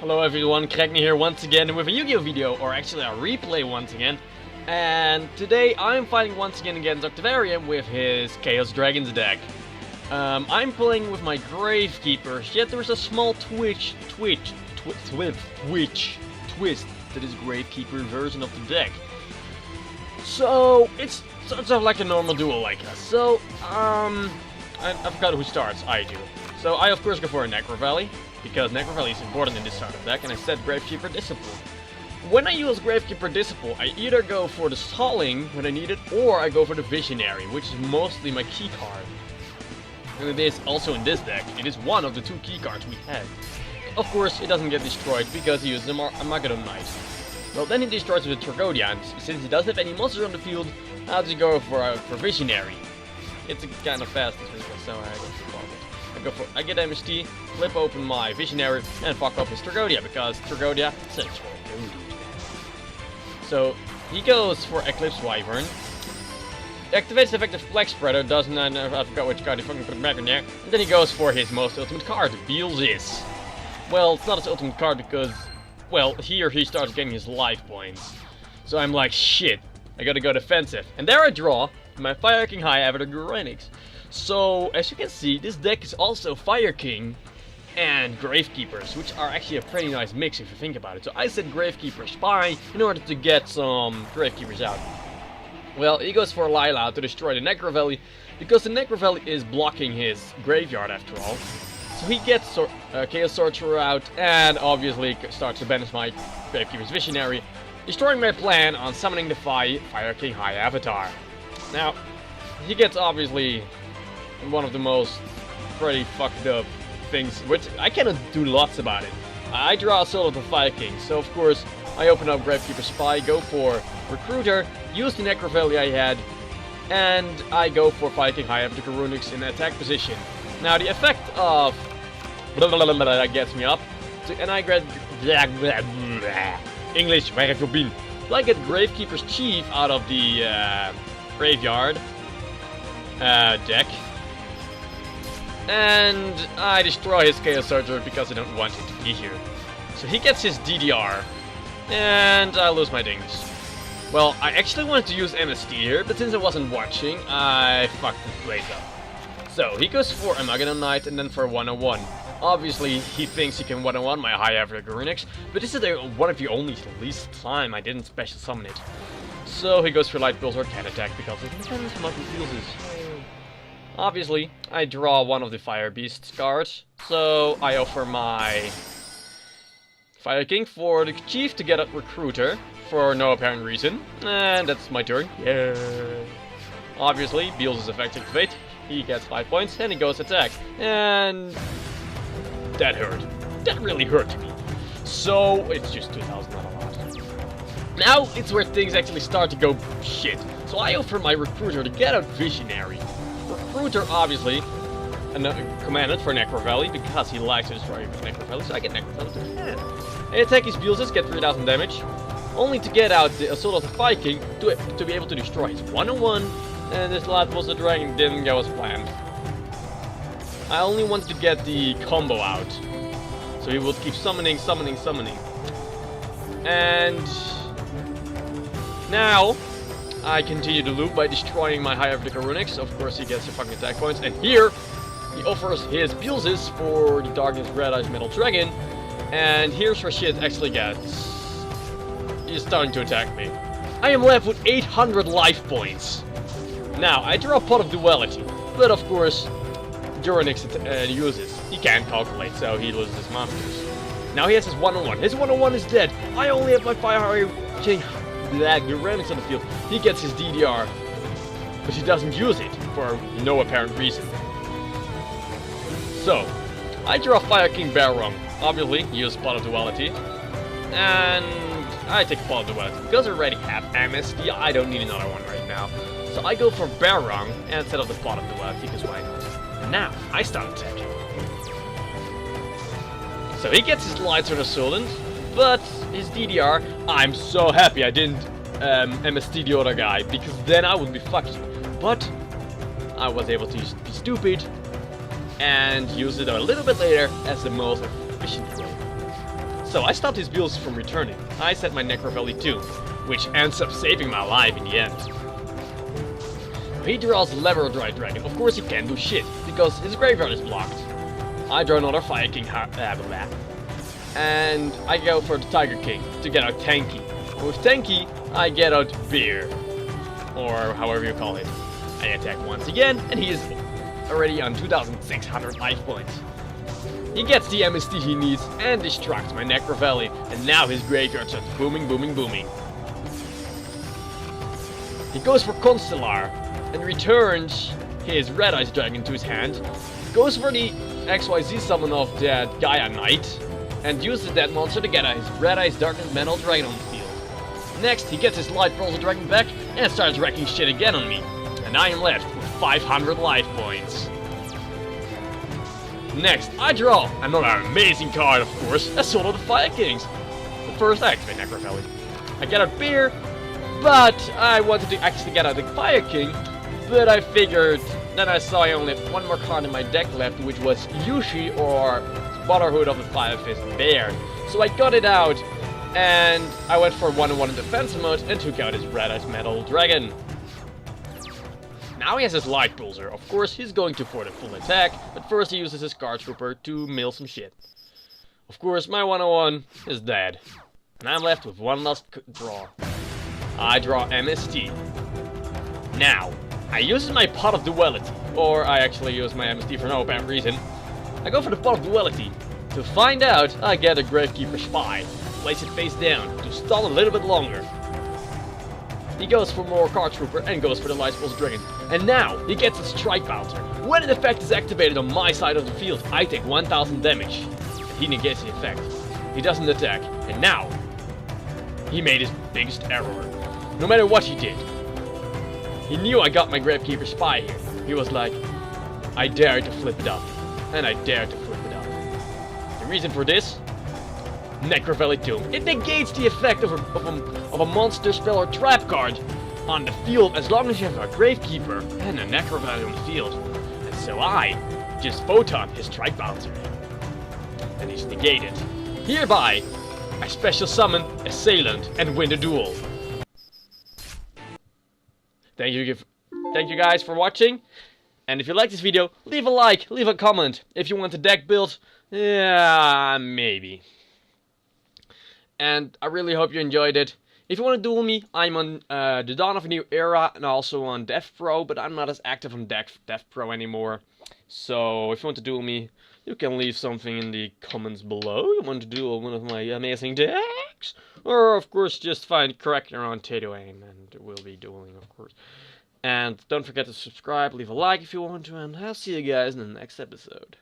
Hello everyone, Crackney here once again with a Yu-Gi-Oh video, or actually a replay once again. And today I'm fighting once again against Yugioh TDOANE with his Chaos Dragons deck. I'm playing with my Gravekeeper, yet there's a small twist to this Gravekeeper version of the deck. So it's sort of like a normal duel, I guess. So I forgot who starts. I do. So I of course go for a Necro Valley, because Necro Valley is important in this start of deck, and I set Gravekeeper Disciple. When I use Gravekeeper Disciple, I either go for the Stalling when I need it, or I go for the Visionary, which is mostly my key card. And it is also in this deck, it is one of the two key cards we have. Of course, it doesn't get destroyed because he uses a Armageddon Knight. Well, then he destroys with a Tragodia, and since he doesn't have any monsters on the field, I'll just go for Visionary. It's a kind of fast, so I go for I get MST, flip open my Visionary, and fuck up his Tragodia, because Tragodia says so. So he goes for Eclipse Wyvern. Activates the effective Flex Spreader, doesn't I forgot which card he fucking put back in there. And then he goes for his most ultimate card, Duels. Well, it's not his ultimate card because, well, here he starts getting his life points. So I'm like, shit, I gotta go defensive. And there I draw my Fire King High Avatar Gurenix. So, as you can see, this deck is also Fire King and Gravekeepers, which are actually a pretty nice mix if you think about it. So I set Gravekeeper Spy in order to get some Gravekeepers out. Well, he goes for Lila to destroy the Necro Valley, because the Necro Valley is blocking his graveyard after all. So he gets Chaos Sorcerer out, and obviously starts to banish my Gravekeeper's Visionary, destroying my plan on summoning the Fire King High Avatar. Now, he gets obviously one of the most pretty fucked up things, which I cannot do lots about it. I draw a Soul of the Fire King, so of course I open up Gravekeeper Spy, go for Recruiter, use the Necro Valley I had, and I go for Fire King High Avatar Gurenix in attack position. Now the effect of that gets me up, and I get English, where have you been? So I get Gravekeeper's Chief out of the graveyard deck, and I destroy his Chaos Sorcerer because I don't want him to be here. So he gets his DDR, and I lose my Dingus. Well, I actually wanted to use MST here, but since I wasn't watching, I fucked the place up. So he goes for Armageddon Knight and then for 101. Obviously, he thinks he can 101 my High Avatar Gurenix, but this is one of the only least time I didn't special summon it. So he goes for Light Pulse or Cat Attack because it depends on what he uses. Obviously, I draw one of the Fire Beasts cards, so I offer my Fire King for the Chief to get a Recruiter for no apparent reason, and that's my turn. Yeah. Obviously, Beals' effect activate, he gets 5 points, and he goes attack, and that hurt. That really hurt me. So it's just 2,000, not a lot. Now it's where things actually start to go shit. So I offer my Recruiter to get out Visionary. Recruiter, obviously, commanded for Necro Valley because he likes to destroy Necro Valley, so I get Necro Valley to the hand. I attack his Beelzes, get 3,000 damage, only to get out the Assault of the Fire King to be able to destroy his 101, and this last was the dragon didn't go as planned. I only wanted to get the combo out, so he would keep summoning. And now I continue the loop by destroying my High Avatar Gurenix. Of course, he gets the fucking attack points. And here, he offers his Beelzes for the Darkness Red Eyes Metal Dragon. And here's where shit actually gets. He's starting to attack me. I am left with 800 life points. Now, I draw a Pot of Duality. But of course, Gurenix uses. He can't calculate, so he loses his monsters. Now he has his 101. His 101 is dead. I only have my Fire King Gurenix on the field. He gets his DDR, but he doesn't use it for no apparent reason. So, I draw Fire King Barong. Obviously, use Pot of Duality, and I take Pot of Duality because I already have MST. I don't need another one right now. So I go for Barong instead of the Pot of Duality because why not? And now I start attacking. So he gets his Light Sword Assault, but his DDR, I'm so happy I didn't MST the other guy, because then I would be fucked. But I was able to be stupid and use it a little bit later as the most efficient way. So I stopped his duels from returning. I set my Necro Valley too, which ends up saving my life in the end. He draws Lever Dry Dragon. Of course he can't do shit, because his graveyard is blocked. I draw another Fire King, and I go for the Tiger King to get out Tanky. With Tanky, I get out Beer, or however you call it. I attack once again, and he is already on 2,600 life points. He gets the MST he needs and destructs my Necro Valley, and now his graveyard starts booming, booming, booming. He goes for Constellar and returns his Red Ice Dragon to his hand, goes for the XYZ summon of that Gaia Knight, and uses that monster to get his Red Ice Darkness Metal Dragon on the field. Next, he gets his Light Pulsar Dragon back and starts wrecking shit again on me, and I am left with 500 life points. Next, I draw another amazing card, of course, Assault of the Fire Kings. But first, I activate Necro Valley. I get out Beer, but I wanted to actually get out the Fire King, but I figured, then I saw I only had one more card in my deck left, which was Yushi or Brotherhood of the Fire Fist Bear. So I got it out, and I went for 1-1 in defense mode and took out his Red Ice Metal Dragon. Now he has his Light Pulsar. Of course, he's going to for the full attack, but first he uses his Card Trooper to mill some shit. Of course, my 101 is dead, and I'm left with one last draw. I draw MST. Now, I use my Pot of Duality, or I actually use my MST for no apparent reason. I go for the Pot of Duality. To find out, I get a Gravekeeper Spy, place it face down to stall a little bit longer. He goes for more Card Trooper and goes for the Light Pulse Dragon. And now, he gets a Strike Bouncer. When an effect is activated on my side of the field, I take 1000 damage. And he negates the effect. He doesn't attack. And now, he made his biggest error. No matter what he did. He knew I got my Gravekeeper Spy here. He was like, I dare to flip it up. And I dare to flip it up. The reason for this? Necro Valley Tomb. It negates the effect of a monster spell or trap card on the field as long as you have a Gravekeeper and a Necro Valley on the field. And so I just photon his Strike Bouncer. And he's negated. Hereby, I special summon Assailant and win the duel. Thank you guys for watching. And if you like this video, leave a like, leave a comment. If you want a deck build, yeah, maybe. And I really hope you enjoyed it. If you want to duel me, I'm on the Dawn of a New Era and also on Dev Pro, but I'm not as active on Dev Pro anymore. So if you want to duel me, you can leave something in the comments below. You want to duel one of my amazing decks? Or of course just find Corrector on TDOANE and we'll be dueling, of course. And don't forget to subscribe, leave a like if you want to, and I'll see you guys in the next episode.